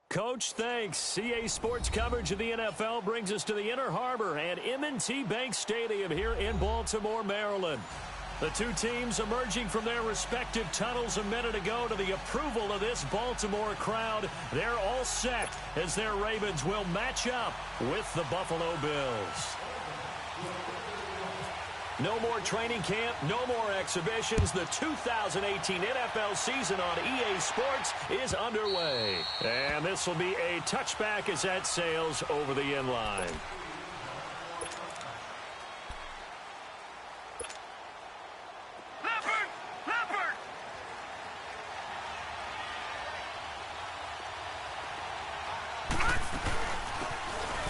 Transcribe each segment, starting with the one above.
Coach, thanks. CA Sports coverage of the NFL brings us to the Inner Harbor and M&T Bank Stadium here in Baltimore, Maryland. The two teams emerging from their respective tunnels a minute ago to the approval of this Baltimore crowd. They're all set as their Ravens will match up with the Buffalo Bills. No more training camp, no more exhibitions. The 2018 NFL season on EA Sports is underway. And this will be a touchback as that sails over the end line.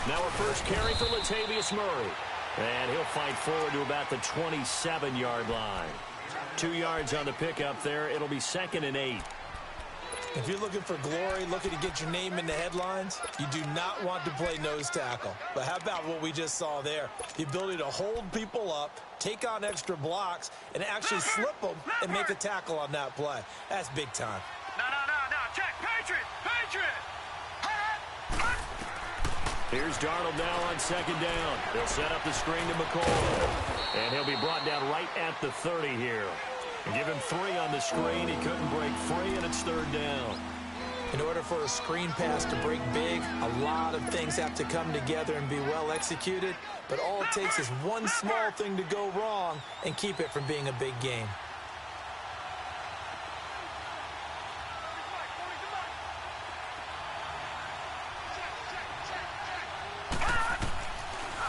Now a first carry for Latavius Murray. And he'll fight forward to about the 27-yard line. 2 yards on the pickup there. It'll be 2nd and 8. If you're looking for glory, looking to get your name in the headlines, you do not want to play nose tackle. But how about what we just saw there? The ability to hold people up, take on extra blocks, and actually slip them and make a tackle on that play. That's big time. No. Check. Patriot. Here's Darnold now on 2nd down. They'll set up the screen to McCoy. And he'll be brought down right at the 30 here. And give him 3 on the screen. He couldn't break free, and it's 3rd down. In order for a screen pass to break big, a lot of things have to come together and be well executed. But all it takes is one small thing to go wrong and keep it from being a big game.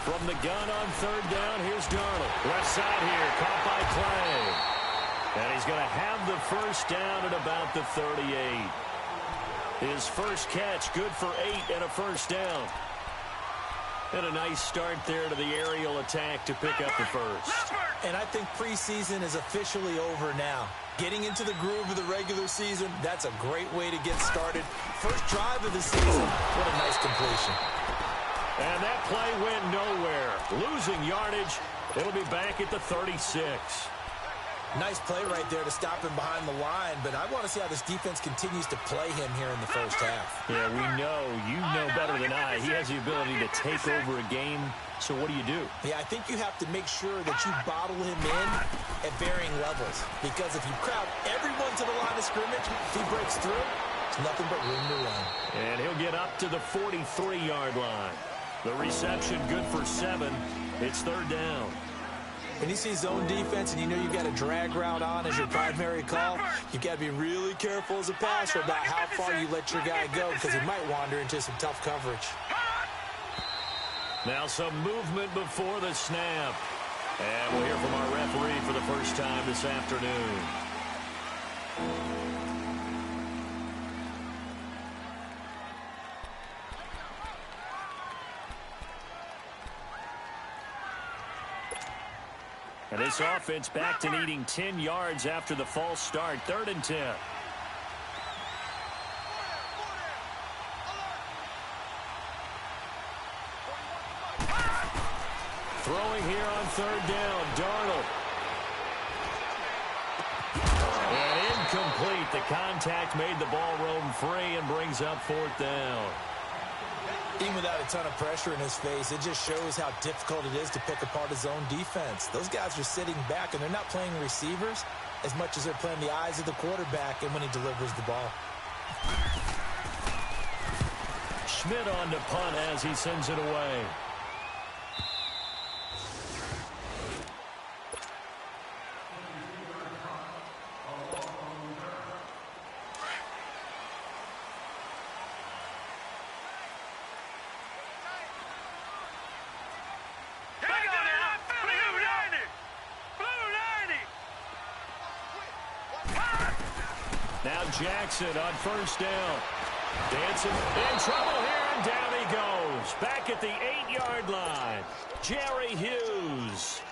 From the gun on 3rd down, here's Darnold. Left side here, caught by Clay. And he's going to have the first down at about the 38. His first catch, good for 8 and a first down. And a nice start there to the aerial attack to pick up the first. And I think preseason is officially over now. Getting into the groove of the regular season, that's a great way to get started. First drive of the season, what a nice completion. And that play went nowhere. Losing yardage. It'll be back at the 36. Nice play right there to stop him behind the line, but I want to see how this defense continues to play him here in the first half. Yeah, we know. You know better than I. He has the ability to take over a game. So what do? Yeah, I think you have to make sure that you bottle him in at varying levels, because if you crowd everyone to the line of scrimmage, if he breaks through, it's nothing but room to run. And he'll get up to the 43-yard line. The reception good for 7. It's 3rd down. When you see zone defense and you know you've got a drag route on as your primary call, you've got to be really careful as a passer about how far you let your guy go, because he might wander into some tough coverage. Now some movement before the snap. And we'll hear from our referee for the first time this afternoon. And this offense back to needing 10 yards after the false start. 3rd and 10. Throwing here on 3rd down. Darnold. And incomplete. The contact made the ball roam free and brings up 4th down. Even without a ton of pressure in his face, it just shows how difficult it is to pick apart his own defense. Those guys are sitting back, and they're not playing receivers as much as they're playing the eyes of the quarterback and when he delivers the ball. Schmidt on to punt as he sends it away. Now Jackson on 1st down. Dancing in trouble here, and down he goes. Back at the 8-yard line. Jerry Hughes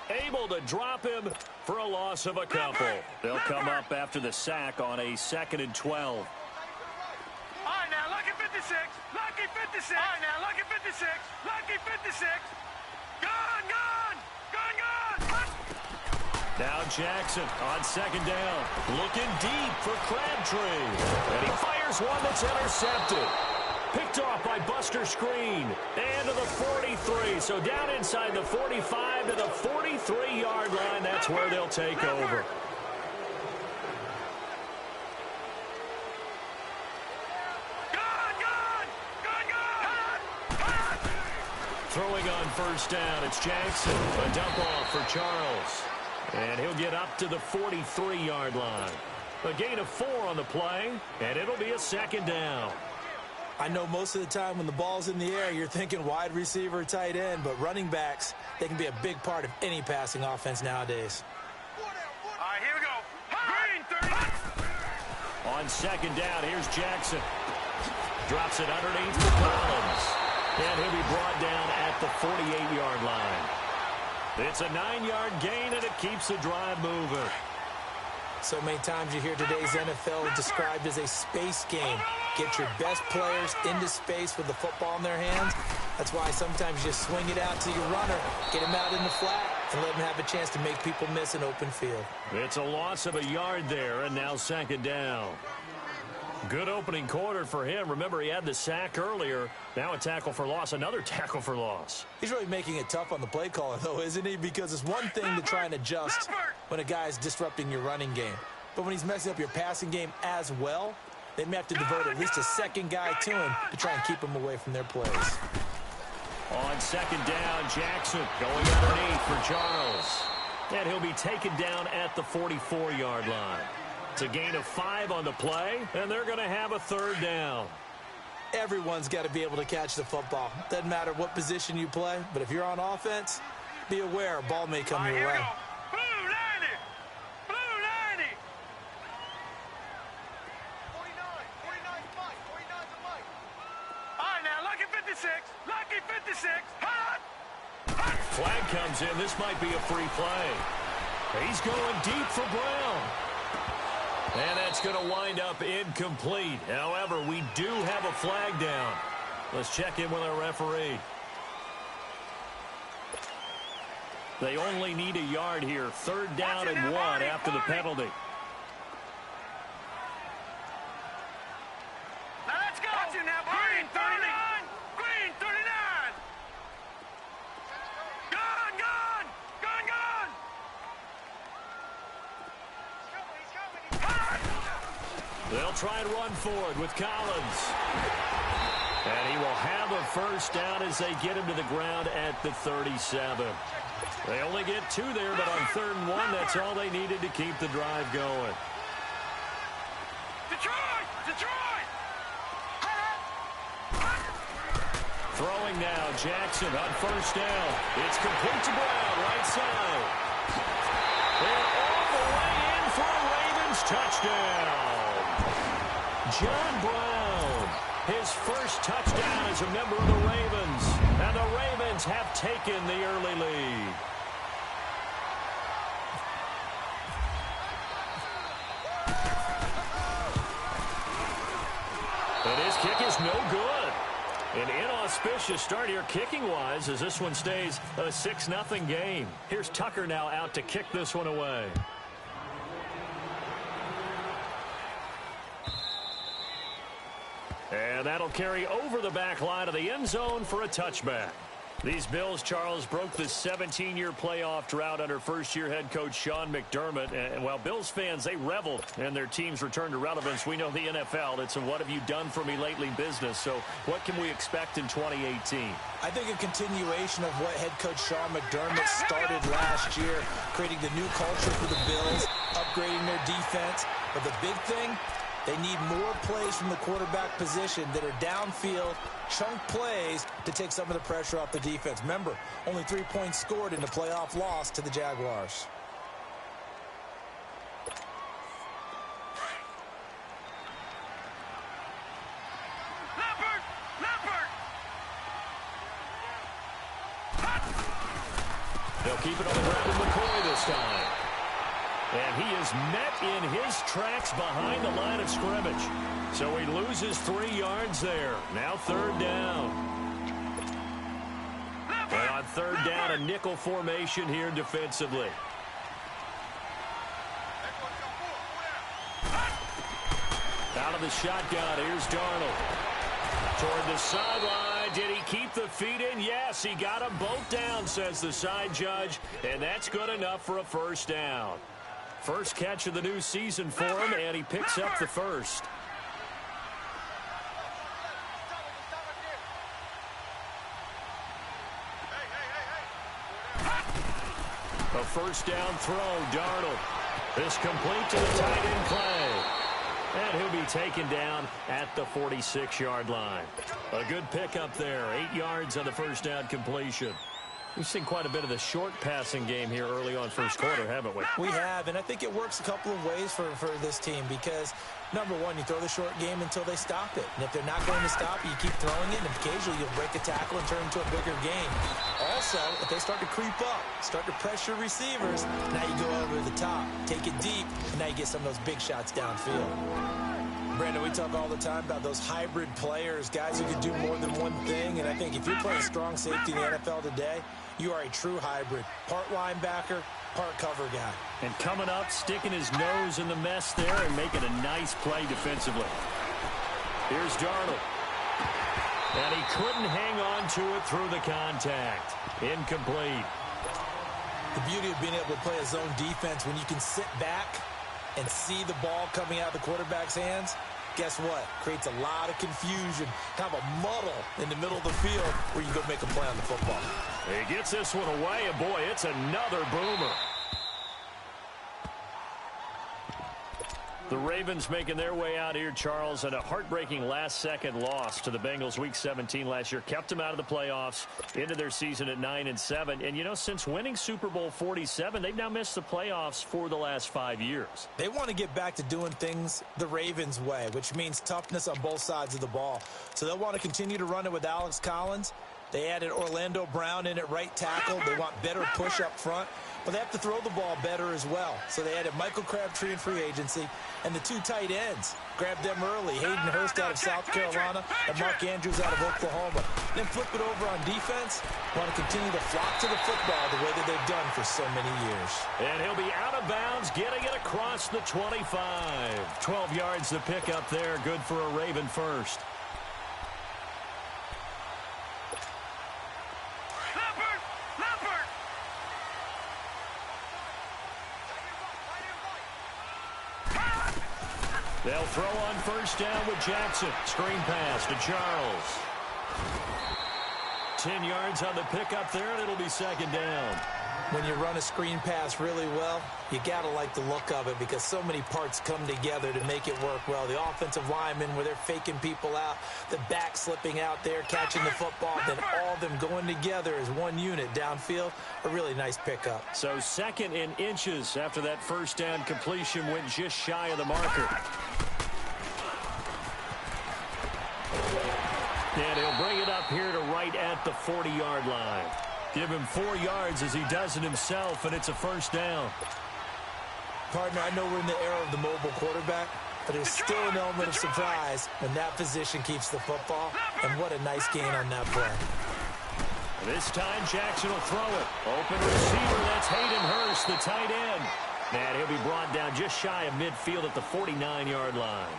able to drop him for a loss of a couple. They'll come up after the sack on a 2nd and 12. All right, now, lucky 56. Lucky 56. All right, now, lucky 56. Lucky 56. Gone. Now Jackson on 2nd down. Looking deep for Crabtree. And he fires one that's intercepted. Picked off by Buster Screen. And to the 43. So down inside the 45 to the 43-yard line. That's where they'll take over. Throwing on first down, it's Jackson. A dump off for Charles. And he'll get up to the 43-yard line. A gain of 4 on the play, and it'll be a second down. I know most of the time when the ball's in the air, you're thinking wide receiver, tight end, but running backs, they can be a big part of any passing offense nowadays. All right, here we go. Green, 30. On second down, here's Jackson. Drops it underneath for Collins. And he'll be brought down at the 48-yard line. It's a 9-yard gain, and it keeps the drive moving. So many times you hear today's NFL described as a space game. Get your best players into space with the football in their hands. That's why sometimes you just swing it out to your runner, get him out in the flat, and let him have a chance to make people miss an open field. It's a loss of a yard there, and now second down. Good opening quarter for him. Remember, he had the sack earlier. Now a tackle for loss, another tackle for loss. He's really making it tough on the play caller, though, isn't he? Because it's one thing to try and adjust when a guy's disrupting your running game. But when he's messing up your passing game as well, they may have to divert at least a second guy to him to try and keep him away from their plays. On second down, Jackson going underneath for Charles. And he'll be taken down at the 44-yard line. It's a gain of 5 on the play, and they're going to have a third down. Everyone's got to be able to catch the football. Doesn't matter what position you play, but if you're on offense, be aware a ball may come your way. Blue 90. Blue 90. 49. 49's Mike. 49's a Mike. All right, now, lucky 56. Lucky 56. Hot. Flag comes in. This might be a free play. He's going deep for Brown. And that's going to wind up incomplete. However, we do have a flag down. Let's check in with our referee. They only need a yard here. Third down and 1 after the penalty. Now let's go. Green 39. Green 39. Gone, gone. Gone, gone. They'll try and run forward with Collins. And he will have a first down as they get him to the ground at the 37. They only get 2 there, but on 3rd and 1, that's all they needed to keep the drive going. Detroit! Detroit! Throwing now, Jackson on first down. It's complete to Brown, right side. And all the way in for a Ravens touchdown. John Brown, his first touchdown as a member of the Ravens. And the Ravens have taken the early lead. And his kick is no good. An inauspicious start here kicking-wise as this one stays a 6-0 game. Here's Tucker now out to kick this one away. And that'll carry over the back line of the end zone for a touchback. These Bills, Charles, broke the 17-year playoff drought under first-year head coach Sean McDermott. And while Bills fans, they reveled in their team's return to relevance, we know the NFL, it's a what have you done for me lately business. So what can we expect in 2018? I think a continuation of what head coach Sean McDermott started last year, creating the new culture for the Bills, upgrading their defense. But the big thing, they need more plays from the quarterback position that are downfield, chunk plays to take some of the pressure off the defense. Remember, only 3 points scored in the playoff loss to the Jaguars. Leopard! Leopard! They'll keep it on the ground with McCoy this time. And he is met in his tracks behind the line of scrimmage. So he loses 3 yards there. Now 3rd down. And on 3rd down, a nickel formation here defensively. Out of the shotgun, here's Darnold. Toward the sideline. Did he keep the feet in? Yes, he got them both down, says the side judge. And that's good enough for a first down. First catch of the new season for him, and he picks up the first. A first down throw, Darnold. This complete to the tight end play. And he'll be taken down at the 46-yard line. A good pickup there. 8 yards on the first down completion. We've seen quite a bit of the short passing game here early on first quarter, haven't we? We have, and I think it works a couple of ways for this team because, number one, you throw the short game until they stop it. And if they're not going to stop it, you keep throwing it, and occasionally you'll break a tackle and turn into a bigger game. Also, if they start to creep up, start to pressure receivers, now you go over the top, take it deep, and now you get some of those big shots downfield. Brandon, we talk all the time about those hybrid players, guys who can do more than one thing, and I think if you're playing strong safety in the NFL today, you are a true hybrid. Part linebacker, part cover guy. And coming up, sticking his nose in the mess there and making a nice play defensively. Here's Darnold. And he couldn't hang on to it through the contact. Incomplete. The beauty of being able to play a zone defense when you can sit back and see the ball coming out of the quarterback's hands, guess what? Creates a lot of confusion, kind of a muddle in the middle of the field where you go make a play on the football. He gets this one away, and boy, it's another boomer. The Ravens making their way out here, Charles, and a heartbreaking last-second loss to the Bengals Week 17 last year. Kept them out of the playoffs, into their season at 9-7. And, you know, since winning Super Bowl 47, they've now missed the playoffs for the last 5 years. They want to get back to doing things the Ravens way, which means toughness on both sides of the ball. So they'll want to continue to run it with Alex Collins. They added Orlando Brown in at right tackle. They want better push up front. But they have to throw the ball better as well. So they added Michael Crabtree in free agency. And the two tight ends, grabbed them early. Hayden Hurst out of South Carolina and Mark Andrews out of Oklahoma. Then flip it over on defense. Want to continue to flock to the football the way that they've done for so many years. And he'll be out of bounds, getting it across the 25. 12 yards to pick up there. Good for a Raven first. They'll throw on first down with Jackson. Screen pass to Charles. 10 yards on the pickup there, and it'll be second down. When you run a screen pass really well, you got to like the look of it because so many parts come together to make it work well. The offensive linemen where they're faking people out, the back slipping out there, catching the football, then all of them going together as one unit downfield. A really nice pickup. So second in inches after that first down completion went just shy of the marker. And he'll bring it up here to right at the 40-yard line. Give him 4 yards as he does it himself, and it's a first down. Partner, I know we're in the era of the mobile quarterback, but there's still an element of surprise when that position keeps the football, and what a nice gain on that play. This time Jackson will throw it. Open receiver, that's Hayden Hurst, the tight end. And he'll be brought down just shy of midfield at the 49-yard line.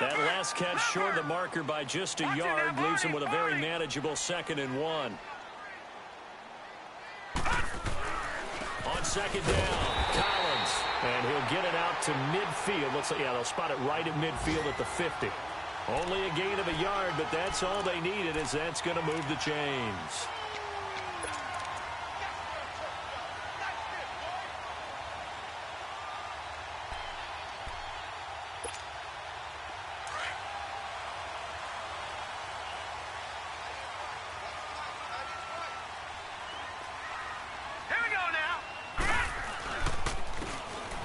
That last catch short of the marker by just a yard leaves him with a very manageable 2nd and 1. On second down, Collins. And he'll get it out to midfield. Looks like, yeah, they'll spot it right at midfield at the 50. Only a gain of a yard, but that's all they needed, as that's going to move the chains.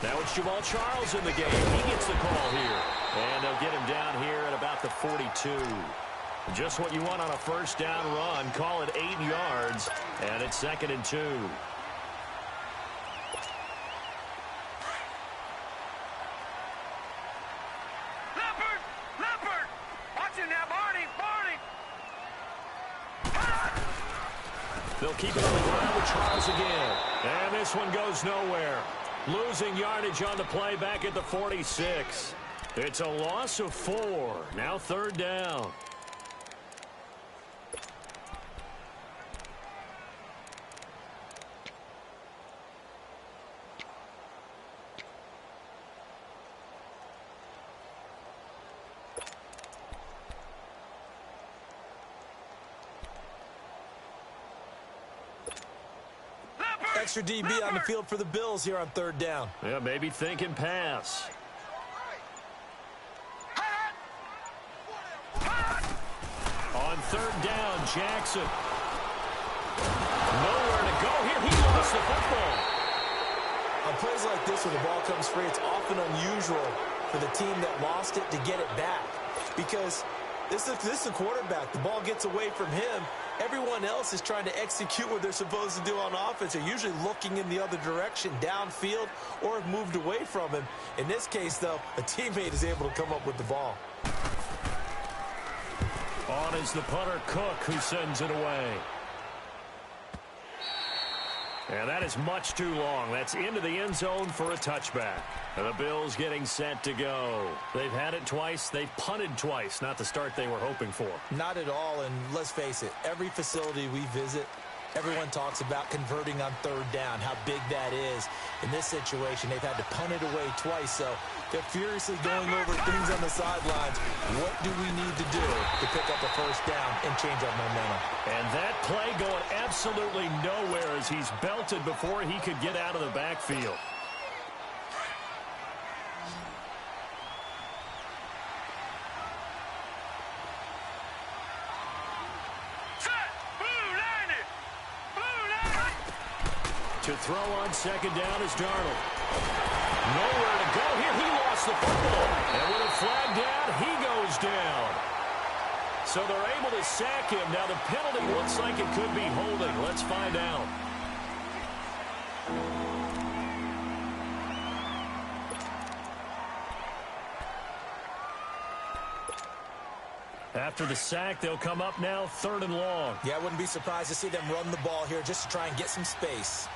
Now it's Jamal Charles in the game. He gets the call here. And they'll get him down here at about the 42. Just what you want on a first down run. Call it 8 yards. And it's 2nd and 2. They'll keep it on the ground with Charles again. And this one goes nowhere. Losing yardage on the play back at the 46. It's a loss of 4. Now 3rd down. Extra DB on the field for the Bills here on 3rd down. Yeah, maybe thinking pass. On 3rd down, Jackson. Nowhere to go here. He lost the football. On plays like this, when the ball comes free, it's often unusual for the team that lost it to get it back. Because this is a quarterback. The ball gets away from him. Everyone else is trying to execute what they're supposed to do on offense. They're usually looking in the other direction, downfield, or have moved away from him. In this case, though, a teammate is able to come up with the ball. On is the punter, Cook, who sends it away. And that is much too long. That's into the end zone for a touchback. And the Bills getting set to go. They've had it twice. They've punted twice. Not the start they were hoping for. Not at all, and let's face it, every facility we visit, everyone talks about converting on 3rd down, how big that is. In this situation, they've had to punt it away twice, so they're furiously going over things on the sidelines. What do we need to do to pick up a 1st down and change our momentum? And that play going absolutely nowhere as he's belted before he could get out of the backfield. To throw on 2nd down is Darnold. Nowhere to go here. He lost the football. And with a flag down, he goes down. So they're able to sack him. Now the penalty looks like it could be holding. Let's find out. After the sack, they'll come up now 3rd and long. Yeah, I wouldn't be surprised to see them run the ball here just to try and get some space.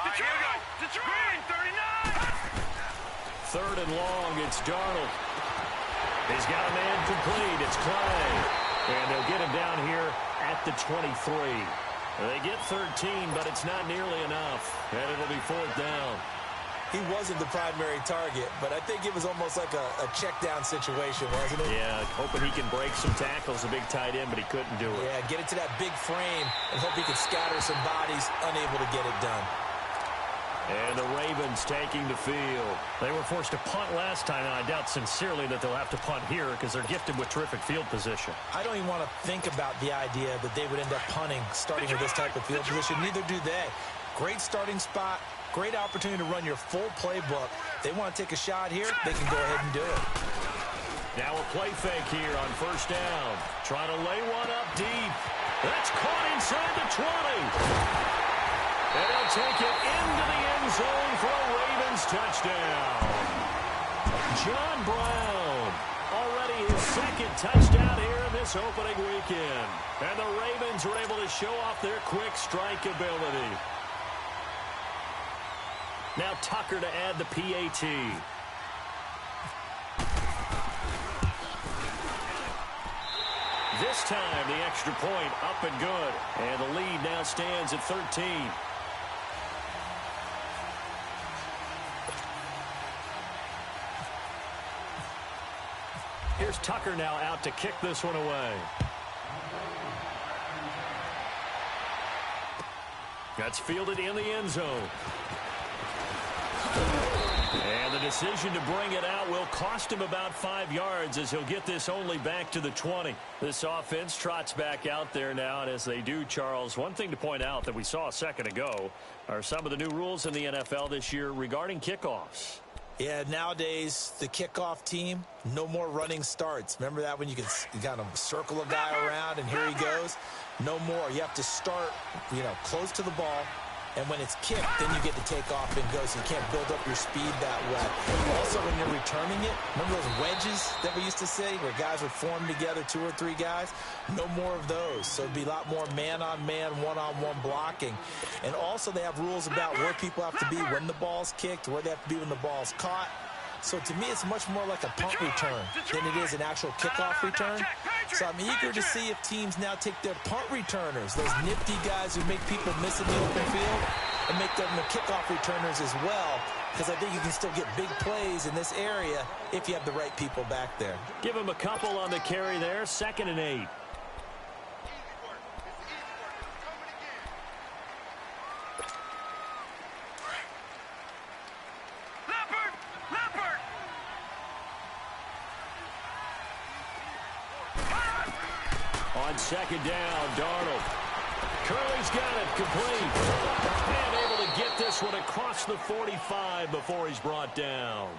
Detroit! Detroit! 39! 3rd and long, it's Darnold. He's got a man complete. It's Clay. And they'll get him down here at the 23. They get 13, but it's not nearly enough. And it'll be 4th down. He wasn't the primary target, but I think it was almost like a check down situation, wasn't it? Yeah, hoping he can break some tackles, a big tight end, but he couldn't do it. Yeah, get it to that big frame and hope he can scatter some bodies, unable to get it done. And the Ravens taking the field. They were forced to punt last time, and I doubt sincerely that they'll have to punt here because they're gifted with terrific field position. I don't even want to think about the idea that they would end up punting starting with this type of field position. Neither do they. Great starting spot, great opportunity to run your full playbook. They want to take a shot here, they can go ahead and do it. Now a play fake here on 1st down. Trying to lay one up deep. That's caught inside the 20. And they'll take it into the end zone for a Ravens touchdown. John Brown, already his 2nd touchdown here in this opening weekend. And the Ravens are able to show off their quick strike ability. Now Tucker to add the PAT. This time the extra point up and good. And the lead now stands at 13. Here's Tucker now out to kick this one away. That's fielded in the end zone. And the decision to bring it out will cost him about 5 yards as he'll get this only back to the 20. This offense trots back out there now, and as they do, Charles, one thing to point out that we saw a second ago are some of the new rules in the NFL this year regarding kickoffs. Yeah, nowadays, the kickoff team, no more running starts. Remember that when you could kind of circle a guy around and here he goes? No more. You have to start, close to the ball, And when it's kicked, then you get to take off and go, so you can't build up your speed that way. Also, when you're returning it, remember those wedges that we used to say where guys would form together, 2 or 3 guys? No more of those. So it'd be a lot more man-on-man, one-on-one blocking. And also they have rules about where people have to be when the ball's kicked, where they have to be when the ball's caught. So to me, it's much more like a punt return than it is an actual kickoff return. So I'm eager to see if teams now take their punt returners, those nifty guys who make people miss in the open field, and make them the kickoff returners as well, because I think you can still get big plays in this area if you have the right people back there. Give him a couple on the carry there, 2nd and 8. On 2nd down, Darnold. Curley's got it, complete. And able to get this one across the 45 before he's brought down.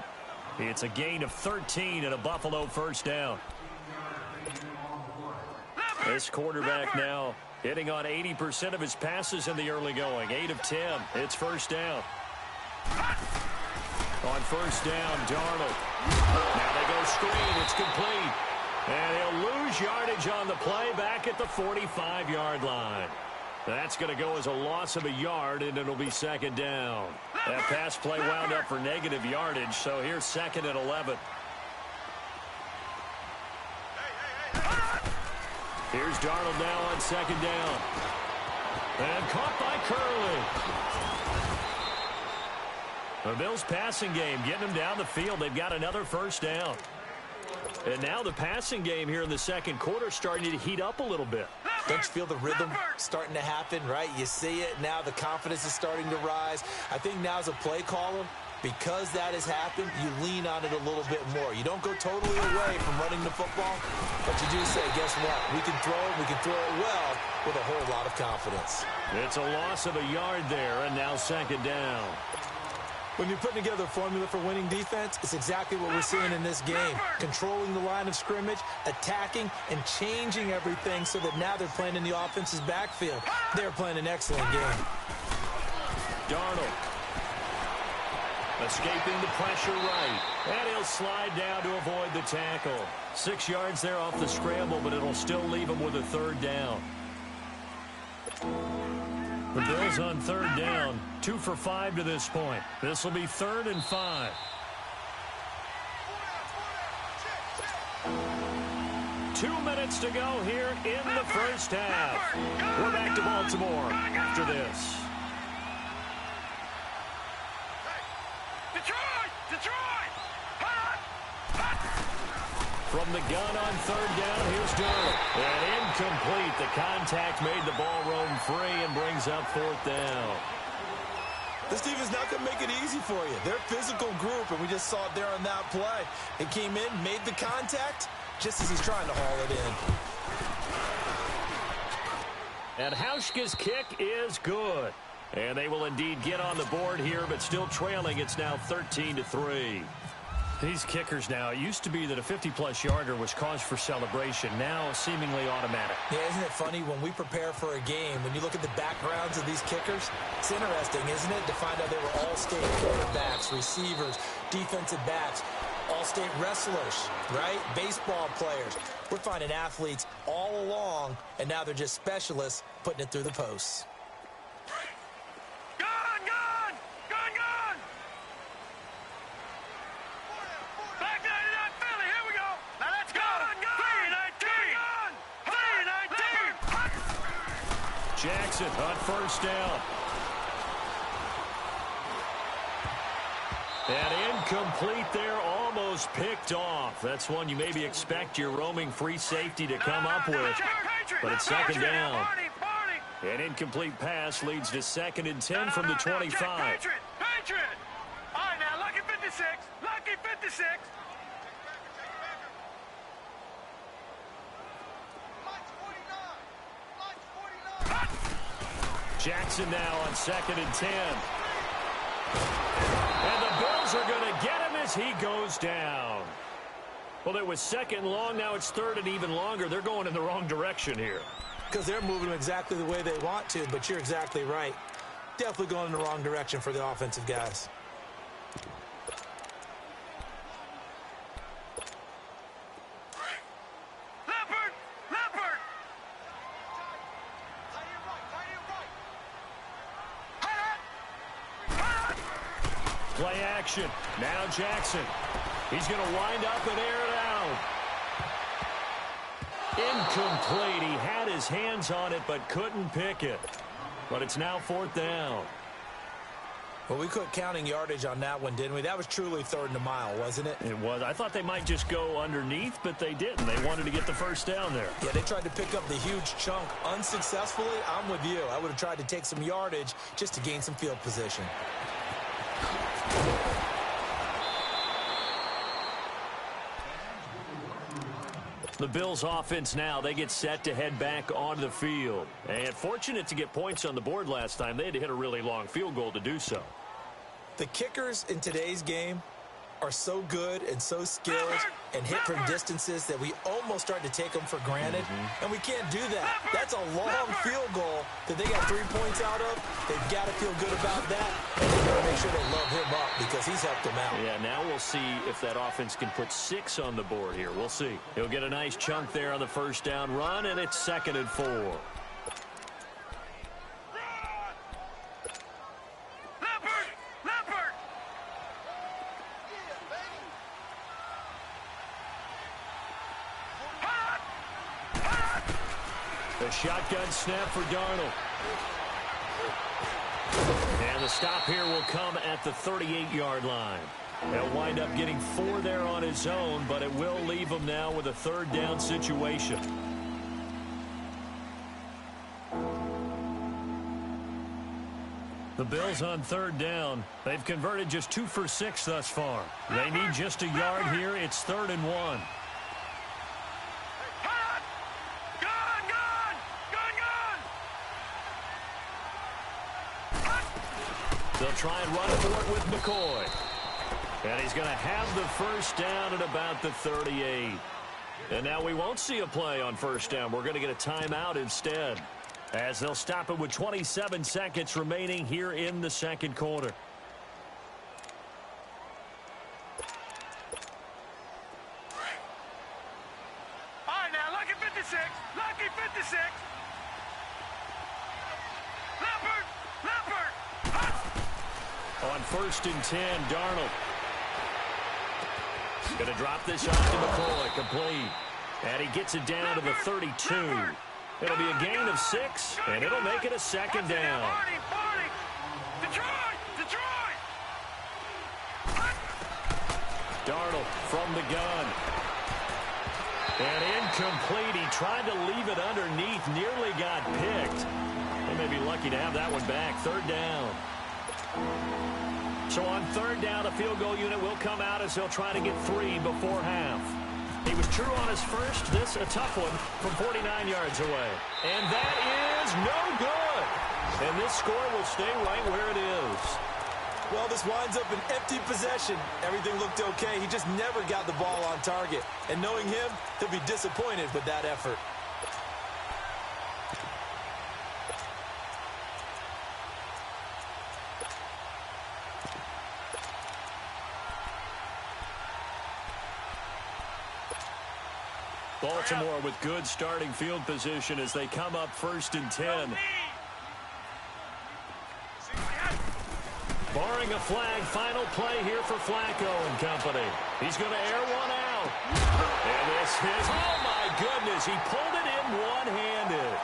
It's a gain of 13 and a Buffalo first down. This quarterback now hitting on 80% of his passes in the early going. 8 of 10. It's first down. On first down, Darnold. Now they go screen. It's complete. And he'll lose yardage on the play back at the 45-yard line. That's going to go as a loss of a yard, and it'll be 2nd down. That pass play wound up for negative yardage, so here's 2nd and 11. Here's Darnold now on 2nd down. And caught by Curley. The Bills' passing game getting them down the field. They've got another first down. And now the passing game here in the second quarter starting to heat up a little bit. Don't you feel the rhythm starting to happen, right? You see it now. The confidence is starting to rise. I think now as a play caller, because that has happened, you lean on it a little bit more. You don't go totally away from running the football, but you do say, guess what? We can throw it. We can throw it well with a whole lot of confidence. It's a loss of a yard there, and now 2nd down. When you're putting together a formula for winning defense, it's exactly what we're seeing in this game. Controlling the line of scrimmage, attacking, and changing everything so that now they're playing in the offense's backfield. They're playing an excellent game. Darnold. Escaping the pressure right. And he'll slide down to avoid the tackle. 6 yards there off the scramble, but it'll still leave him with a 3rd down. The Bills on 3rd down, 2 for 5 to this point. This will be 3rd and 5. Two minutes to go here in the first half. We're back to Baltimore after this. Detroit! From the gun on 3rd down, here's Darnold. And incomplete. The contact made the ball roam free and brings up 4th down. This team is not going to make it easy for you. They're a physical group, and we just saw it there on that play. It came in, made the contact, just as he's trying to haul it in. And Hauschka's kick is good. And they will indeed get on the board here, but still trailing. It's now 13-3. These kickers now, it used to be that a 50-plus yarder was cause for celebration. Now seemingly automatic. Yeah, isn't it funny when we prepare for a game, when you look at the backgrounds of these kickers, it's interesting, isn't it, to find out they were all-state quarterbacks, receivers, defensive backs, all-state wrestlers, right? Baseball players. We're finding athletes all along, and now they're just specialists putting it through the posts. Jackson on 1st down. And incomplete there, almost picked off. That's one you maybe expect your roaming free safety to come up with. But it's 2nd down. An incomplete pass leads to 2nd and 10 from the 25. Patriot! All right, now, lucky 56. Lucky 56. Jackson now on 2nd and 10. And the Bills are going to get him as he goes down. Well, it was 2nd and long. Now it's 3rd and even longer. They're going in the wrong direction here. Because they're moving them exactly the way they want to, but you're exactly right. Definitely going in the wrong direction for the offensive guys. Play action. Now Jackson. He's going to wind up and air it out. Incomplete. He had his hands on it but couldn't pick it. But it's now 4th down. Well, we quit counting yardage on that one, didn't we? That was truly 3rd and a mile, wasn't it? It was. I thought they might just go underneath, but they didn't. They wanted to get the first down there. Yeah, they tried to pick up the huge chunk unsuccessfully. I'm with you. I would have tried to take some yardage just to gain some field position. The Bills offense now, they get set to head back onto the field. And fortunate to get points on the board last time. They had to hit a really long field goal to do so. The kickers in today's game are so good and so skilled and hit from distances that we almost start to take them for granted. And we can't do that. That's a long field goal that they got 3 points out of. They've got to feel good about that. And they've got to make sure they load him up because he's helped them out. Yeah, now we'll see if that offense can put 6 on the board here. We'll see. He'll get a nice chunk there on the first down run, and it's 2nd and 4. A shotgun snap for Darnold. And the stop here will come at the 38-yard line. He'll wind up getting 4 there on his own, but it will leave him now with a 3rd down situation. The Bills on 3rd down. They've converted just 2 for 6 thus far. They need just a yard here. It's 3rd and 1. They'll try and run for it with McCoy. And he's going to have the first down at about the 38. And now we won't see a play on first down. We're going to get a timeout instead, as they'll stop it with 27 seconds remaining here in the 2nd quarter. All right, now, lucky 56. Lucky 56. Leopard. On 1st and 10, Darnold. Going to drop this off to McCoy, complete. And he gets it down to the 32. It'll be a gain of 6, and it'll make it a 2nd down. Detroit! Darnold from the gun. And incomplete. He tried to leave it underneath, nearly got picked. They may be lucky to have that one back. 3rd down. So on 3rd down, a field goal unit will come out as he'll try to get 3 before half. He was true on his first. This a tough one from 49 yards away. And that is no good. And this score will stay right where it is. Well, this winds up an empty possession. Everything looked okay. He just never got the ball on target. And knowing him, he'll be disappointed with that effort. Baltimore with good starting field position as they come up 1st and 10. Barring a flag, final play here for Flacco and company. He's going to air one out. And this is, oh my goodness, he pulled it in one-handed.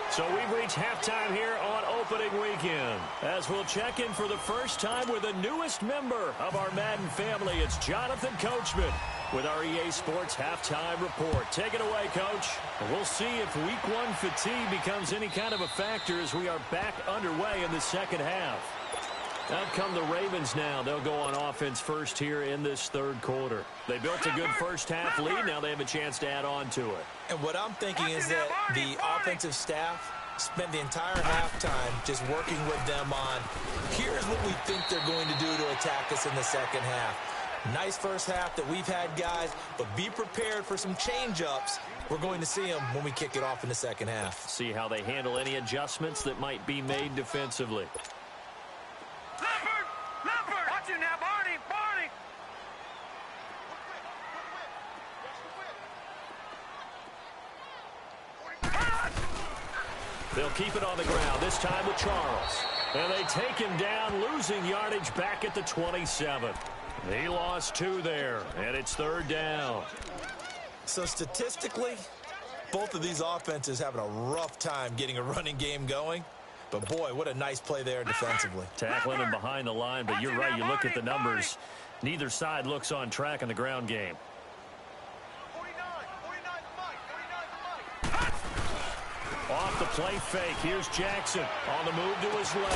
So we've reached halftime here on opening weekend, as we'll check in for the first time with the newest member of our Madden family. It's Jonathan Coachman with our EA Sports Halftime Report. Take it away, Coach. We'll see if Week 1 fatigue becomes any kind of a factor as we are back underway in the 2nd half. Out come the Ravens now. They'll go on offense first here in this 3rd quarter. They built a good first half lead. Now they have a chance to add on to it. And what I'm thinking is that the offensive staff spent the entire halftime just working with them on, here's what we think they're going to do to attack us in the 2nd half. Nice first half that we've had, guys, but be prepared for some change-ups. We're going to see them when we kick it off in the 2nd half. See how they handle any adjustments that might be made defensively. They'll keep it on the ground, this time with Charles. And they take him down, losing yardage back at the 27. He lost 2 there, and it's 3rd down. So statistically, both of these offenses having a rough time getting a running game going. But, boy, what a nice play there defensively. Tackling him behind the line, but you're right. You look at the numbers. Neither side looks on track in the ground game. Off the play fake. Here's Jackson on the move to his left.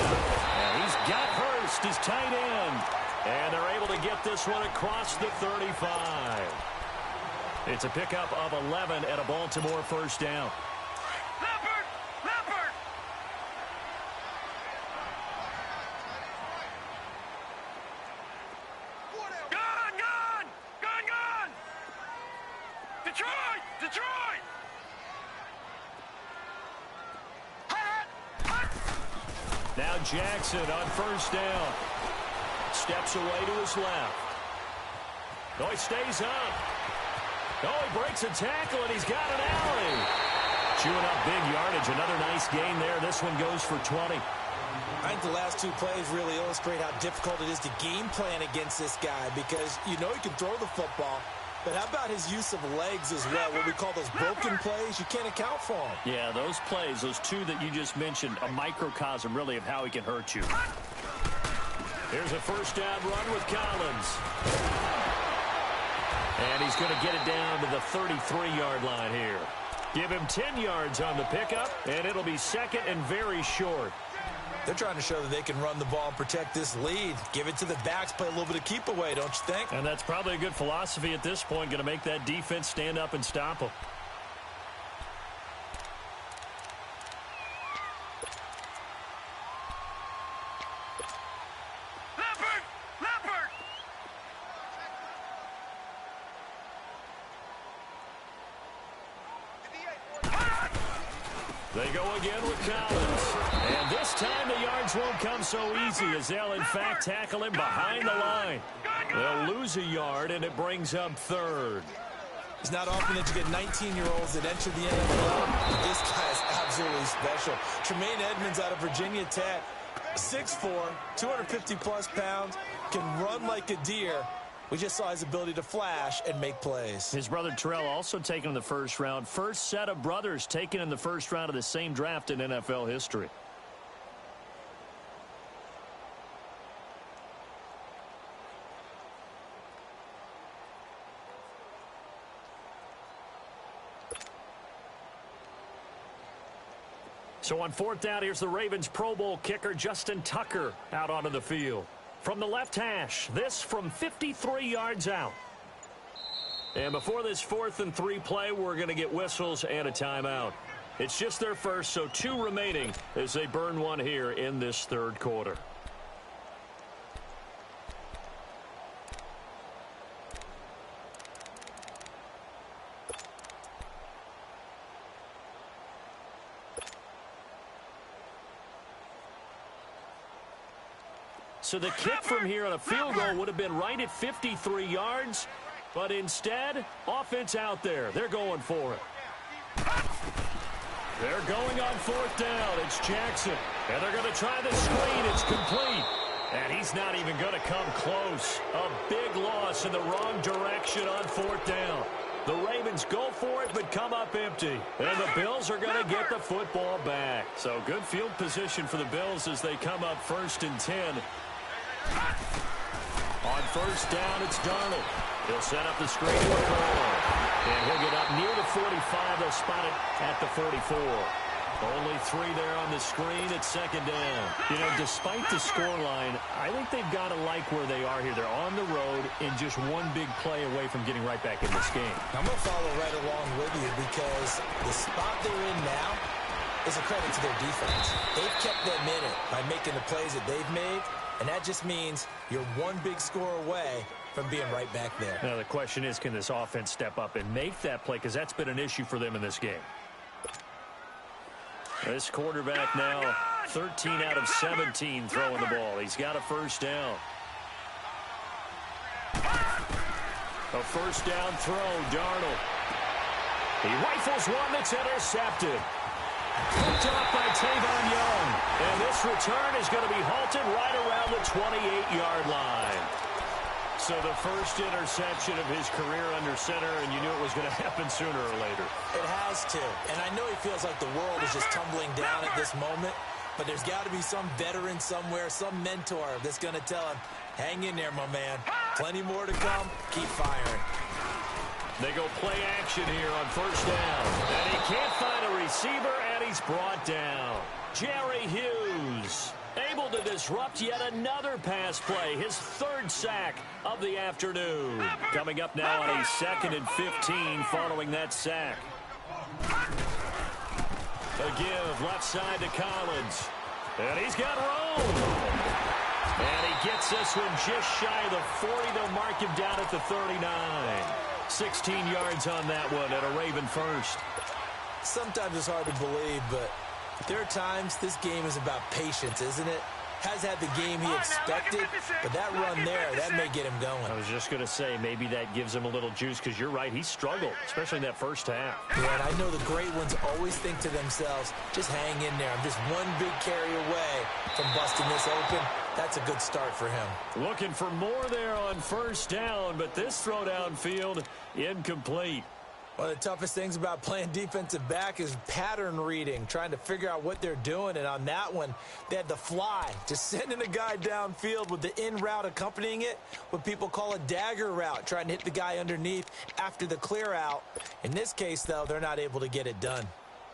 And he's got Hurst, his tight end. And they're able to get this one across the 35. It's a pickup of 11 at a Baltimore 1st down. Detroit! Now Jackson on 1st down. Steps away to his left. No, he stays up. Oh, he breaks a tackle, and he's got an alley. Chewing up big yardage. Another nice gain there. This one goes for 20. I think the last 2 plays really illustrate how difficult it is to game plan against this guy because you know he can throw the football, but how about his use of legs as well? What we call those broken plays, you can't account for them. Yeah, those plays, those 2 that you just mentioned, a microcosm really of how he can hurt you. Here's a 1st down run with Collins. And he's going to get it down to the 33-yard line here. Give him 10 yards on the pickup, and it'll be 2nd and very short. They're trying to show that they can run the ball and protect this lead. Give it to the backs, play a little bit of keep away, don't you think? And that's probably a good philosophy at this point, going to make that defense stand up and stop them. They go again with Collins. And this time the yards won't come so easy as they'll, in fact, tackle him behind the line. They'll lose a yard, and it brings up 3rd. It's not often that you get 19-year-olds that enter the NFL, but this guy is absolutely special. Tremaine Edmonds out of Virginia Tech, 6'4", 250-plus pounds, can run like a deer. We just saw his ability to flash and make plays. His brother Terrell also taken in the 1st round. First set of brothers taken in the 1st round of the same draft in NFL history. So on 4th down, here's the Ravens Pro Bowl kicker Justin Tucker out onto the field. From the left hash, this from 53 yards out. And before this 4th and 3 play, we're going to get whistles and a timeout. It's just their first, so 2 remaining as they burn one here in this 3rd quarter. So the kick from here on a field goal would have been right at 53 yards, but instead, offense out there. They're going for it. They're going on 4th down. It's Jackson, and they're going to try the screen. It's complete, and he's not even going to come close. A big loss in the wrong direction on 4th down. The Ravens go for it, but come up empty. And the Bills are going to get the football back. So good field position for the Bills as they come up 1st and 10. On 1st down, it's Darnold. He'll set up the screen to McCoy. And he'll get up near the 45. They'll spot it at the 44. Only 3 there on the screen at 2nd down. You know, despite the scoreline, I think they've got to like where they are here. They're on the road and just one big play away from getting right back in this game. I'm going to follow right along with you because the spot they're in now is a credit to their defense. They've kept them in it by making the plays that they've made, and that just means you're one big score away from being right back there. Now, the question is, can this offense step up and make that play? Because that's been an issue for them in this game. This quarterback now 13 out of 17 throwing the ball. He's got a 1st down. A 1st down throw, Darnold. He rifles one that's intercepted. Picked off by Tavon Young. And this return is going to be halted right around the 28-yard line. So the first interception of his career under center, and you knew it was going to happen sooner or later. It has to. And I know he feels like the world is just tumbling down at this moment, but there's got to be some veteran somewhere, some mentor that's going to tell him, hang in there, my man. Plenty more to come. Keep firing. They go play action here on first down. And he can't find a receiver, and he's brought down. Jerry Hughes able to disrupt yet another pass play, his third sack of the afternoon. Coming up now on a 2nd and 15 following that sack. A give left side to Collins. And he's got room. And he gets this one just shy of the 40. They'll mark him down at the 39. 16 yards on that one and a Raven first. Sometimes it's hard to believe, but there are times this game is about patience, isn't it? Has had the game he expected, but that run there, that may get him going. I was just going to say, maybe that gives him a little juice, because you're right, he struggled, especially in that first half. Yeah, and I know the great ones always think to themselves, just hang in there. I'm just one big carry away from busting this open. That's a good start for him. Looking for more there on first down, but this throw downfield, incomplete. One of the toughest things about playing defensive back is pattern reading, trying to figure out what they're doing. And on that one, they had the fly, just sending a guy downfield with the in route accompanying it, what people call a dagger route, trying to hit the guy underneath after the clear out. In this case, though, they're not able to get it done.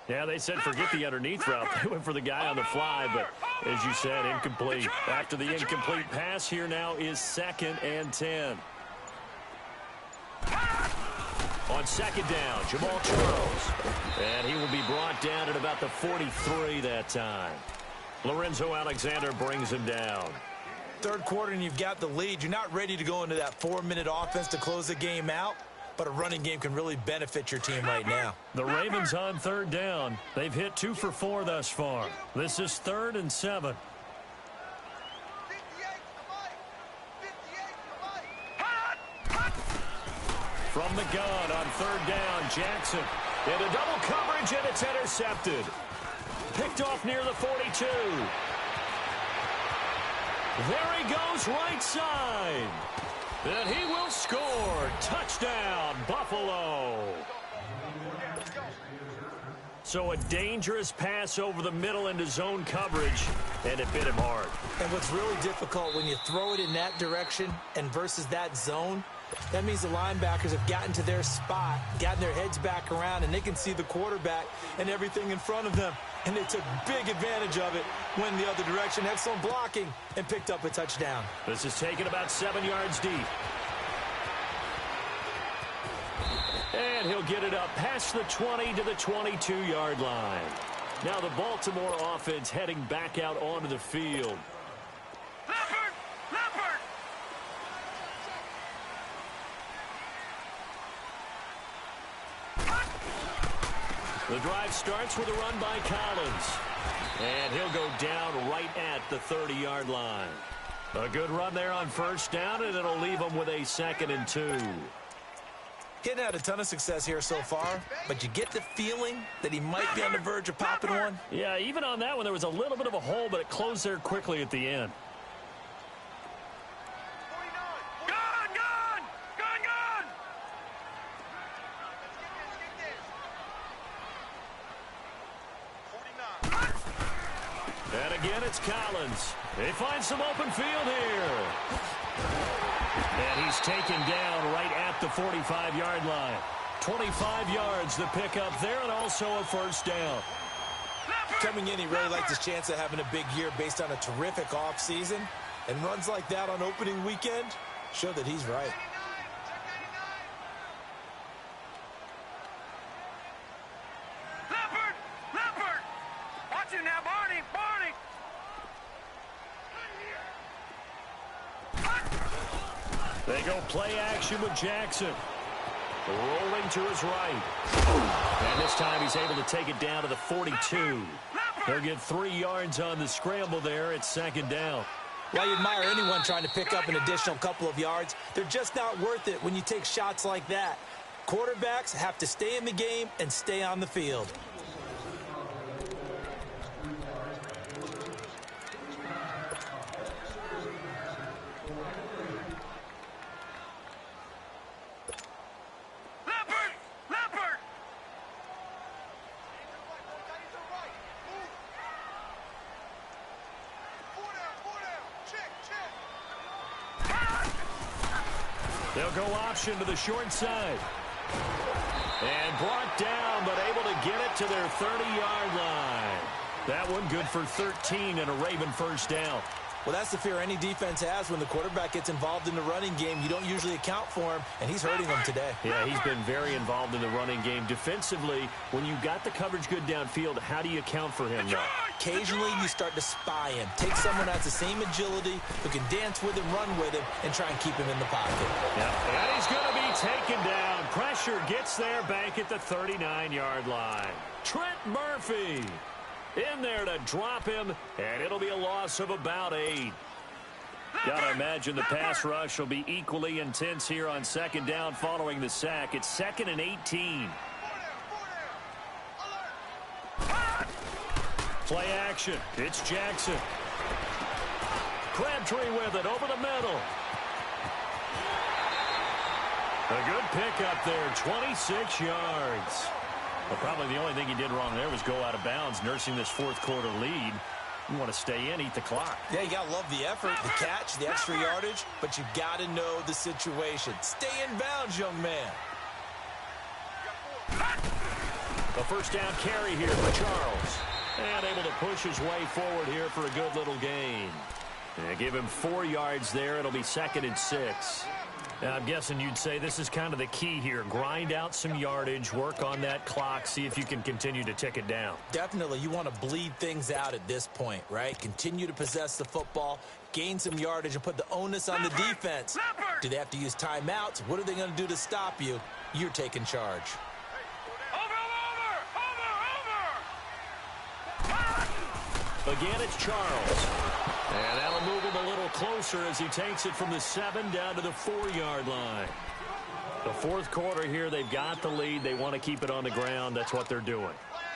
Yeah, they said forget the underneath route. They went for the guy on the fly, but as you said, incomplete. After the incomplete pass, here now is 2nd and 10. On 2nd down, Jamal Charles. And he will be brought down at about the 43 that time. Lorenzo Alexander brings him down. Third quarter and you've got the lead. You're not ready to go into that 4-minute offense to close the game out, but a running game can really benefit your team right now. The Ravens on 3rd down. They've hit 2 for 4 thus far. This is 3rd and 7. From the gun on 3rd down, Jackson into double coverage, and it's intercepted. Picked off near the 42. There he goes, right side. And he will score. Touchdown, Buffalo. So a dangerous pass over the middle into zone coverage, and it bit him hard. And what's really difficult when you throw it in that direction and versus that zone, that means the linebackers have gotten to their spot, gotten their heads back around, and they can see the quarterback and everything in front of them. And they took big advantage of it, went the other direction, excellent blocking, and picked up a touchdown. This is taken about 7 yards deep. And he'll get it up past the 20 to the 22-yard line. Now the Baltimore offense heading back out onto the field. The drive starts with a run by Collins. And he'll go down right at the 30-yard line. A good run there on first down, and it'll leave him with a 2nd and 2. Getting had a ton of success here so far, but you get the feeling that he might be on the verge of popping one. Yeah, even on that one, there was a little bit of a hole, but it closed there quickly at the end. And again, it's Collins. They find some open field here. And he's taken down right at the 45-yard line. 25 yards the pickup there, and also a first down. Coming in, he really liked his chance of having a big year based on a terrific offseason. And runs like that on opening weekend show that he's right. Watch him now, Barney! They go play action with Jackson. Rolling to his right. And this time he's able to take it down to the 42. He'll get 3 yards on the scramble there. It's 2nd down. Well, you admire anyone trying to pick up an additional couple of yards. They're just not worth it when you take shots like that. Quarterbacks have to stay in the game and stay on the field. They'll go option to the short side. And brought down, but able to get it to their 30-yard line. That one good for 13 and a Raven first down. Well, that's the fear any defense has when the quarterback gets involved in the running game. You don't usually account for him, and he's hurting them today. Yeah, he's been very involved in the running game. Defensively, when you got the coverage good downfield, how do you account for him, though? Occasionally, you start to spy him. Take someone who has the same agility, who can dance with him, run with him, and try and keep him in the pocket. Yeah, and he's going to be taken down. Pressure gets there back at the 39-yard line. Trent Murphy in there to drop him, and it'll be a loss of about 8. Gotta imagine the pass rush will be equally intense here on second down following the sack. It's 2nd and 18. Play action. It's Jackson. Crabtree with it over the middle. A good pickup there, 26 yards. Well, probably the only thing he did wrong there was go out of bounds, nursing this fourth quarter lead. You want to stay in, eat the clock. Yeah, you got to love the effort, the catch, the extra yardage, but you got to know the situation. Stay in bounds, young man. A first down carry here for Charles. And able to push his way forward here for a good little gain. And give him 4 yards there. It'll be 2nd and 6. Now, I'm guessing you'd say this is kind of the key here. Grind out some yardage, work on that clock, see if you can continue to tick it down. Definitely. You want to bleed things out at this point, right? Continue to possess the football, gain some yardage, and put the onus on the defense. Do they have to use timeouts? What are they going to do to stop you? You're taking charge. Again, it's Charles. And that'll move him a little closer as he takes it from the 7 down to the 4-yard line. The fourth quarter here, they've got the lead. They want to keep it on the ground. That's what they're doing.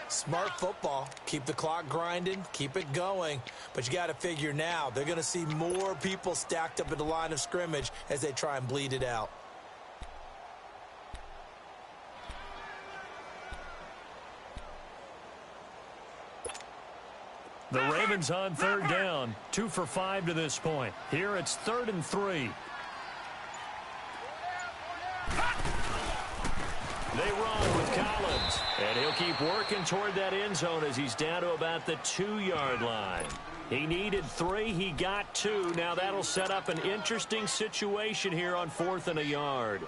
Smart football. Keep the clock grinding. Keep it going. But you got to figure now, they're going to see more people stacked up at the line of scrimmage as they try and bleed it out. The Ravens on 3rd down, 2 for 5 to this point. Here it's 3rd and 3. They run with Collins, and he'll keep working toward that end zone as he's down to about the 2-yard line. He needed 3, he got 2. Now that'll set up an interesting situation here on 4th and a yard.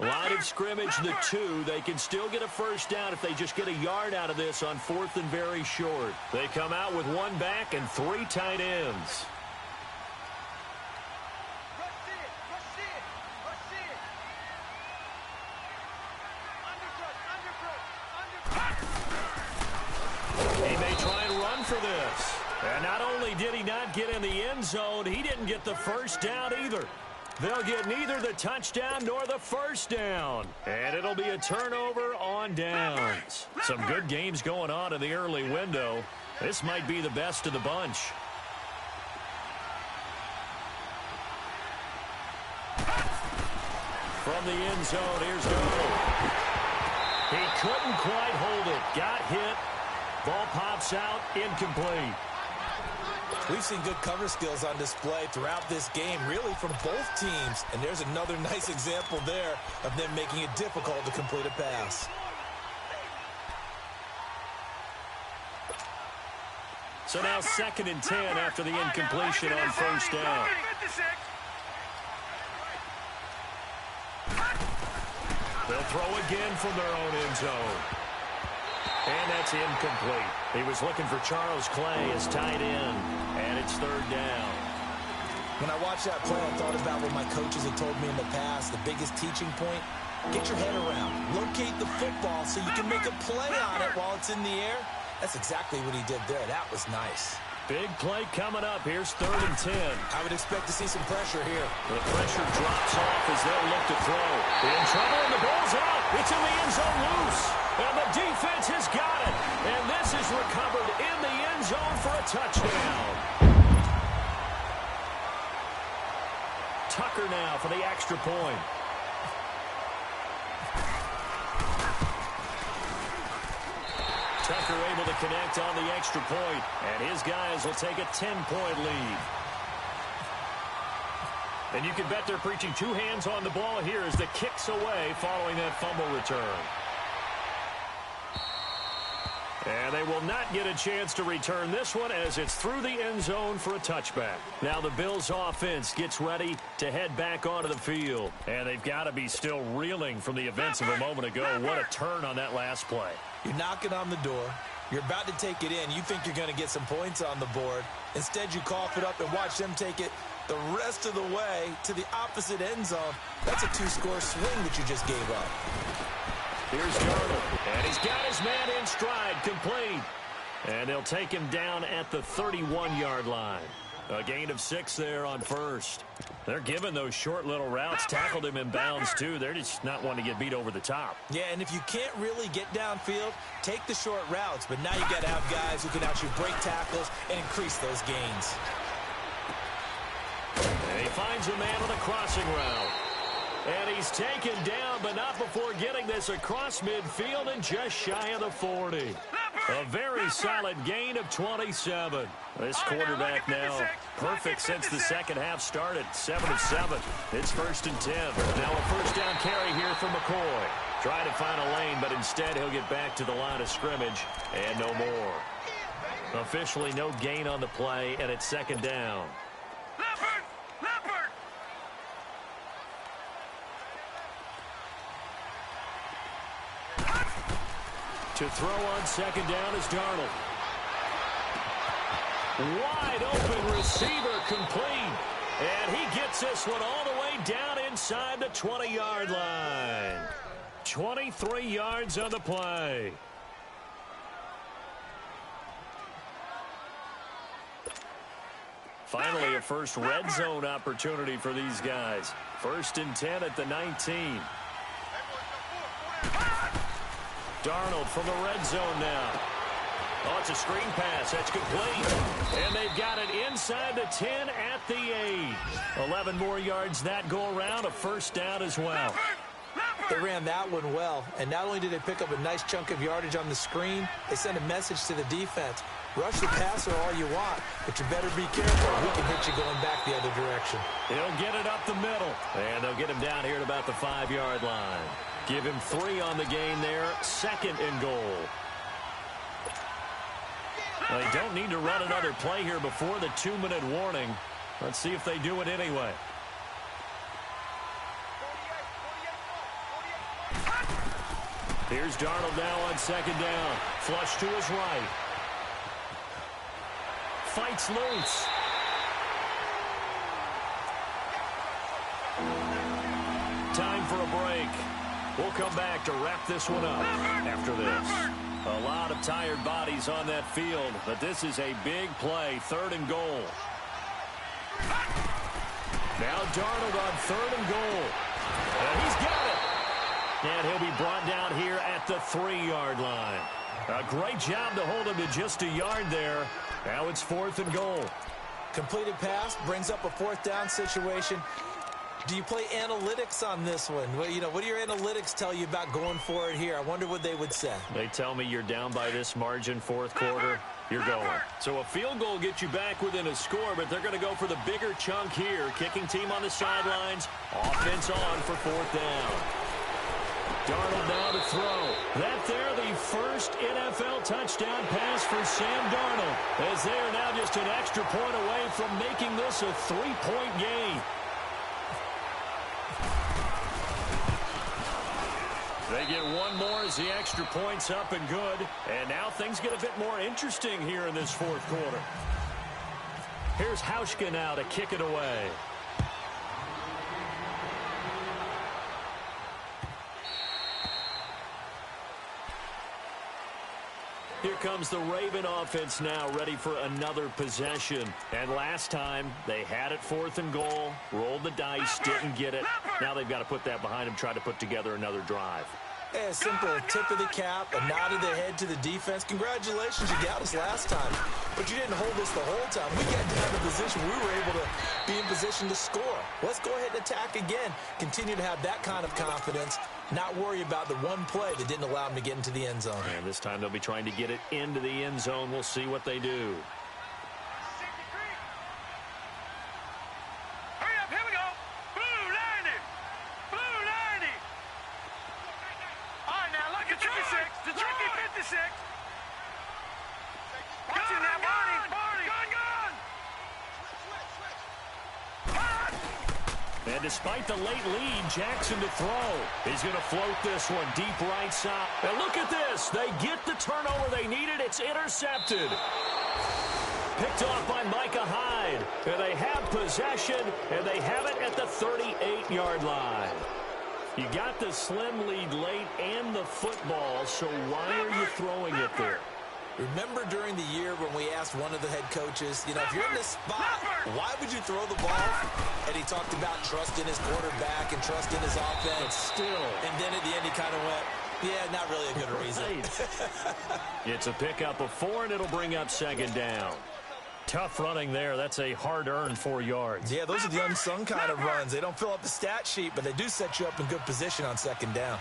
Line of scrimmage, the 2. They can still get a first down if they just get a yard out of this on 4th and very short. They come out with 1 back and 3 tight ends. He may try and run for this. And not only did he not get in the end zone, he didn't get the first down either. They'll get neither the touchdown nor the first down. And it'll be a turnover on downs. Some good games going on in the early window. This might be the best of the bunch. From the end zone, here's Darnold. He couldn't quite hold it. Got hit. Ball pops out, incomplete. We've seen good cover skills on display throughout this game, really from both teams. And there's another nice example there of them making it difficult to complete a pass. So now 2nd and 10 after the incompletion on first down. They'll throw again from their own end zone. And that's incomplete. He was looking for Charles Clay as tight end, and it's 3rd down. When I watched that play, I thought about what my coaches had told me in the past. The biggest teaching point, get your head around. Locate the football so you can make a play on it while it's in the air. That's exactly what he did there. That was nice. Big play coming up. Here's 3rd and 10. I would expect to see some pressure here. The pressure drops off as they'll look to throw. In trouble, and the ball's out. It's in the end zone loose. And the defense has got it. And this is recovered in the end zone for a touchdown. Tucker now for the extra point. Tucker able to connect on the extra point, and his guys will take a 10-point lead. And you can bet they're preaching two hands on the ball here as the kick's away following that fumble return. And they will not get a chance to return this one as it's through the end zone for a touchback. Now the Bills offense gets ready to head back onto the field. And they've got to be still reeling from the events of a moment ago. What a turn on that last play. You're knocking on the door. You're about to take it in. You think you're going to get some points on the board. Instead, you cough it up and watch them take it the rest of the way to the opposite end zone. That's a two-score swing that you just gave up. Here's Darnold, and he's got his man in stride, complete. And they'll take him down at the 31-yard line. A gain of 6 there on first. They're giving those short little routes, tackled him in bounds too. They're just not wanting to get beat over the top. Yeah, and if you can't really get downfield, take the short routes. But now you got to have guys who can actually break tackles and increase those gains. And he finds a man on a crossing route. And he's taken down, but not before getting this across midfield and just shy of the 40. A very solid gain of 27. This quarterback now perfect since the second half started. 7 of 7. It's 1st and 10. Now a first down carry here for McCoy. Trying to find a lane, but instead he'll get back to the line of scrimmage and no more. Officially no gain on the play, and it's 2nd down. To throw on 2nd down is Darnold. Wide open receiver complete. And he gets this one all the way down inside the 20-yard line. 23 yards on the play. Finally, a first red zone opportunity for these guys. 1st and 10 at the 19. Darnold from the red zone now. Oh, it's a screen pass. That's complete. And they've got it inside the 10 at the 8. 11 more yards that go around. A first down as well. They ran that one well. And not only did they pick up a nice chunk of yardage on the screen, they sent a message to the defense. Rush the passer all you want, but you better be careful. We can hit you going back the other direction. He'll get it up the middle. And they'll get him down here at about the 5-yard line. Give him 3 on the gain there. 2nd and goal. They don't need to run another play here before the 2-minute warning. Let's see if they do it anyway. Here's Darnold now on 2nd down. Flush to his right. Fights loose. Time for a break. We'll come back to wrap this one up after this. A lot of tired bodies on that field, but this is a big play. 3rd and goal. Now Darnold on 3rd and goal. And he's got it. And he'll be brought down here at the 3-yard line. A great job to hold him to just a yard there. Now it's 4th and goal. Completed pass brings up a 4th down situation. Do you play analytics on this one? Well, you know, what do your analytics tell you about going for it here? I wonder what they would say. They tell me you're down by this margin, 4th quarter, you're going. So a field goal gets you back within a score, but they're going to go for the bigger chunk here. Kicking team on the sidelines, offense on for 4th down. Darnold now to throw. That there, the first NFL touchdown pass for Sam Darnold, as they are now just an extra point away from making this a 3-point game. They get one more as the extra point's up and good. And now things get a bit more interesting here in this 4th quarter. Here's Hauschka now to kick it away. Here comes the Raven offense now, ready for another possession. And last time, they had it 4th and goal, rolled the dice, didn't get it. Now they've got to put that behind them, try to put together another drive. A simple tip of the cap, a nod of the head to the defense. Congratulations, you got us last time. But you didn't hold us the whole time. We got down to position. We were able to be in position to score. Let's go ahead and attack again. Continue to have that kind of confidence. Not worry about the one play that didn't allow them to get into the end zone. And this time they'll be trying to get it into the end zone. We'll see what they do. Hurry up, here we go. Blue 90. Blue 90. All right, now look at 56. The tricky 56. Watching that Barney. Gun. And despite the late lead, Jackson to throw. He's going to float this one deep right side. And look at this. They get the turnover they needed. It's intercepted. Picked off by Micah Hyde. And they have possession, and they have it at the 38-yard line. You got the slim lead late and the football, so why are you throwing it there? Remember during the year when we asked one of the head coaches, if you're in this spot, why would you throw the ball? And he talked about trust in his quarterback and trust in his offense. But still. And then at the end he kind of went, yeah, not really a good reason. It's a pickup of 4, and it'll bring up second down. Tough running there. That's a hard-earned 4 yards. Yeah, those are the unsung kind of runs. They don't fill up the stat sheet, but they do set you up in good position on second down.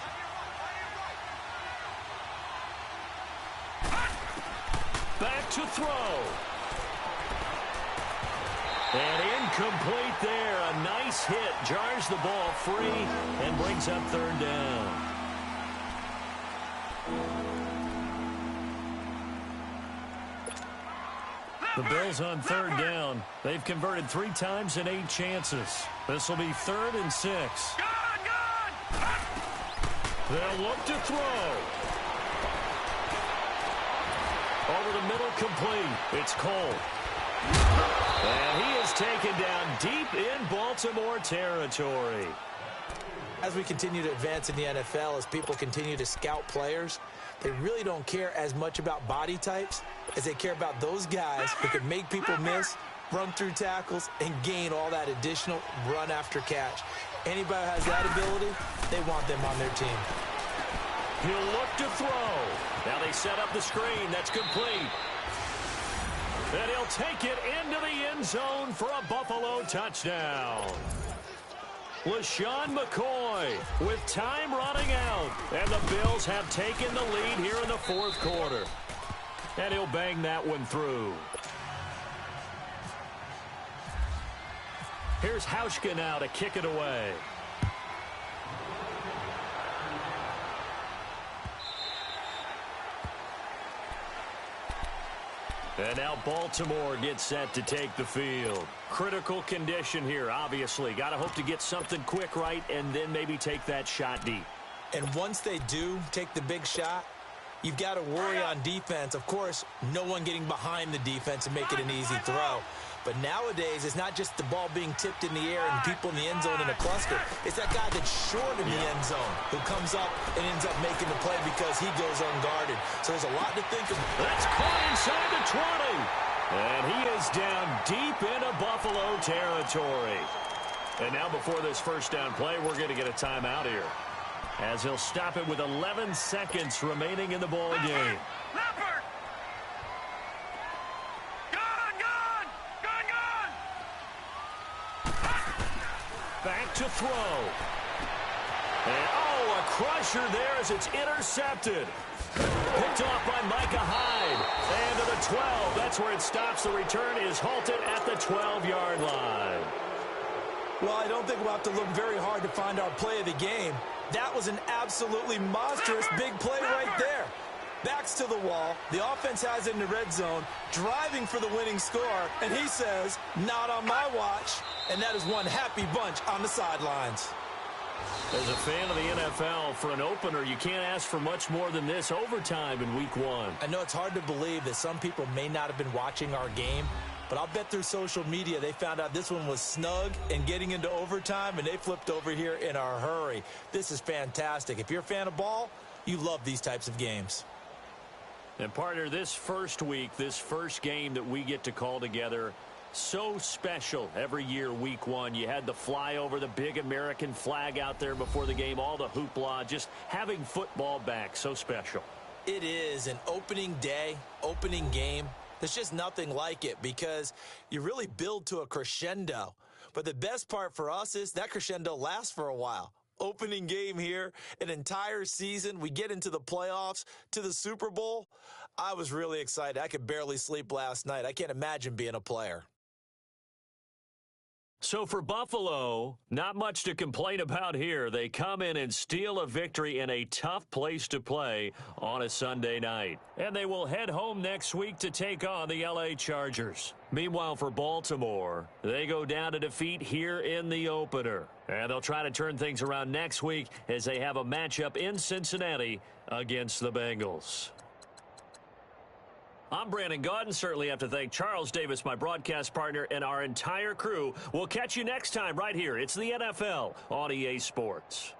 Back to throw. And incomplete there. A nice hit. Jars the ball free and brings up third down. The Bills on third down. They've converted 3 times in 8 chances. This will be 3rd and 6. They'll look to throw. Over the middle, complete. It's Cole. And he is taken down deep in Baltimore territory. As we continue to advance in the NFL, as people continue to scout players, they really don't care as much about body types as they care about those guys who can make people miss, run through tackles, and gain all that additional run after catch. Anybody who has that ability, they want them on their team. He'll look to throw. Now they set up the screen. That's complete. And he'll take it into the end zone for a Buffalo touchdown. LaShawn McCoy with time running out. And the Bills have taken the lead here in the 4th quarter. And he'll bang that one through. Here's Hauschka now to kick it away. And now Baltimore gets set to take the field. Critical condition here, obviously. Got to hope to get something quick right and then maybe take that shot deep. And once they do take the big shot, you've got to worry on defense. Of course, no one getting behind the defense and make it an easy throw. But nowadays, it's not just the ball being tipped in the air and people in the end zone in a cluster. It's that guy that's short in the end zone who comes up and ends up making the play because he goes unguarded. So there's a lot to think of. That's caught inside the 20. And he is down deep into Buffalo territory. And now before this first down play, we're going to get a timeout here, as he'll stop it with 11 seconds remaining in the ball game. Back to throw. And, a crusher there as it's intercepted. Picked off by Micah Hyde. And to the 12. That's where it stops. The return is halted at the 12-yard line. Well, I don't think we'll have to look very hard to find our play of the game. That was an absolutely monstrous big play right there. Backs to the wall. The offense has it in the red zone, driving for the winning score, and he says, not on my watch. And that is one happy bunch on the sidelines. As a fan of the NFL, for an opener, you can't ask for much more than this overtime in Week 1. I know it's hard to believe that some people may not have been watching our game, but I'll bet through social media they found out this one was snug and getting into overtime, and they flipped over here in a hurry. This is fantastic. If you're a fan of ball, you love these types of games. And partner, this first week, this first game that we get to call together, So special every year, week one. You had the flyover, the big American flag out there before the game, all the hoopla, just having football back, so special. It is an opening day, opening game. There's just nothing like it because you really build to a crescendo. But the best part for us is that crescendo lasts for a while. Opening game here, an entire season. We get into the playoffs, to the Super Bowl. I was really excited. I could barely sleep last night. I can't imagine being a player. So for Buffalo, not much to complain about here. They come in and steal a victory in a tough place to play on a Sunday night. And they will head home next week to take on the LA Chargers. Meanwhile, for Baltimore, they go down to defeat here in the opener. And they'll try to turn things around next week as they have a matchup in Cincinnati against the Bengals. I'm Brandon Gaudin. Certainly have to thank Charles Davis, my broadcast partner, and our entire crew. We'll catch you next time right here. It's the NFL on EA Sports.